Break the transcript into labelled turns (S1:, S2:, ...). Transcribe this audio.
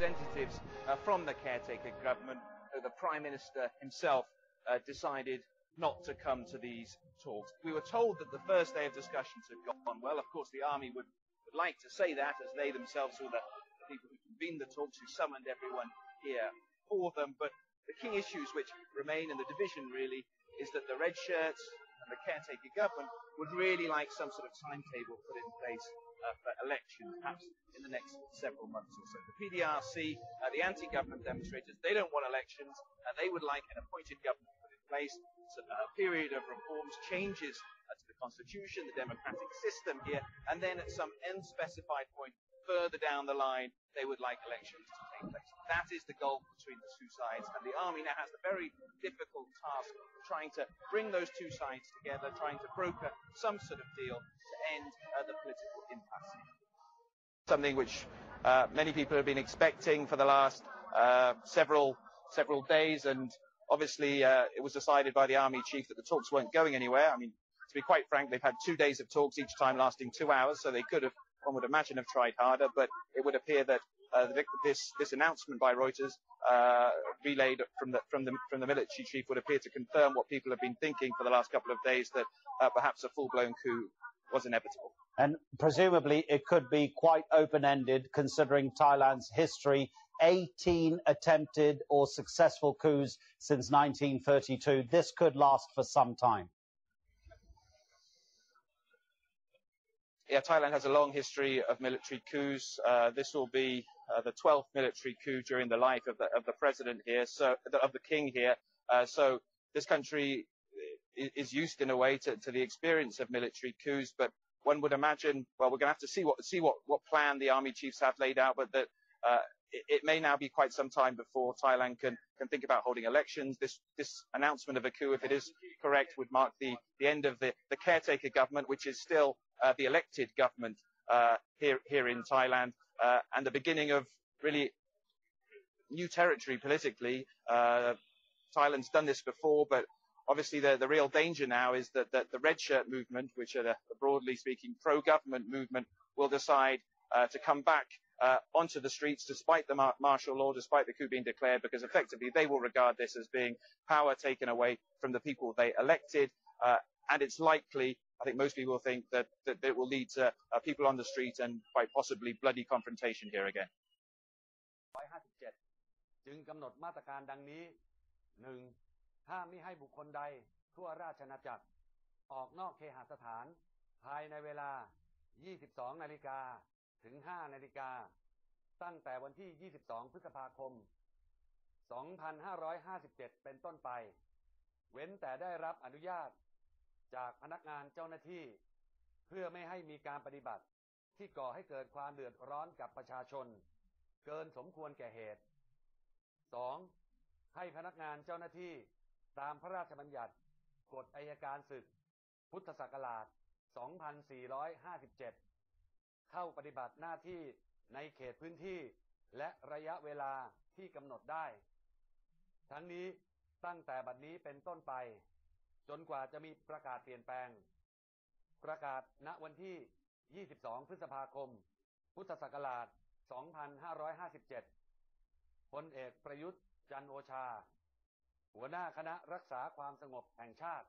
S1: representatives from the caretaker government, the Prime Minister himself decided not to come to these talks. We were told that the first day of discussions had gone well. Of course, the army would like to say that, as they themselves were the people who convened the talks, who summoned everyone here for them. But the key issues which remain, and the division really, is that the red shirts and the caretaker government would really like some sort of timetable put in place for elections, perhaps in the next several months or so. The PDRC, the anti-government demonstrators, they don't want elections, and they would like an appointed government put in place, so a period of reforms, changes to the constitution, the democratic system here, and then at some unspecified point further down the line, they would like elections to take place. That is the goal between the two sides, and the army now has the very difficult task of trying to bring those two sides together, trying to broker some sort of deal to end the political impasse. Something which many people have been expecting for the last several days, and obviously it was decided by the army chief that the talks weren't going anywhere. I mean, to be quite frank, they've had 2 days of talks, each time lasting 2 hours, so they could have, one would imagine, have tried harder, but it would appear that this announcement by Reuters, relayed from the military chief, would appear to confirm what people have been thinking for the last couple of days, that perhaps a full-blown coup was inevitable.
S2: And presumably it could be quite open-ended, considering Thailand's history. 18 attempted or successful coups since 1932. This could last for some time.
S1: Yeah, Thailand has a long history of military coups. This will be the 12th military coup during the life of the president here, of the king here. So this country is used in a way to the experience of military coups, but one would imagine, well, we're going to have to see what plan the army chiefs have laid out, but that it may now be quite some time before Thailand can think about holding elections. This announcement of a coup, if it is correct, would mark the end of the caretaker government, which is still the elected government here in Thailand, and the beginning of really new territory politically. Thailand's done this before, but obviously the real danger now is that the red shirt movement, which are the broadly speaking pro-government movement, will decide to come back onto the streets despite the martial law, despite the coup being declared, because effectively they will regard this as being power taken away from the people they elected, and it's likely, I think most people think, that it will lead to people on the street and quite possibly bloody confrontation here again.
S3: 157 จึงกำหนดมาตรการดังนี้ 1. ห้ามมิให้บุคคลใดทั่วราชอาณาจักรออกนอกเคหสถานภายในเวลา 22 นาฬิกาถึง 5 นาฬิกาตั้งแต่วันที่ 22 พฤษภาคม 2557 เป็นต้นไปเว้นแต่ได้รับอนุญาตจากพนักงานเจ้าหน้าที่เพื่อไม่ให้มีการปฏิบัติที่ก่อให้เกิดความเดือดร้อนกับประชาชนเกินสมควรแก่เหตุ 2. ให้พนักงานเจ้าหน้าที่ตามพระราชบัญญัติกฎอัยการศึกพุทธศักราช 2457 เข้าปฏิบัติหน้าที่ในเขตพื้นที่และระยะเวลาที่กำหนดได้ทั้งนี้ตั้งแต่บัดนี้เป็นต้นไปจนกว่าจะมีประกาศเปลี่ยนแปลงประกาศณวันที่ 22 พฤษภาคม พุทธศักราช 2557 พลเอกประยุทธ์ จันทร์โอชาหัวหน้าคณะรักษาความสงบแห่งชาติ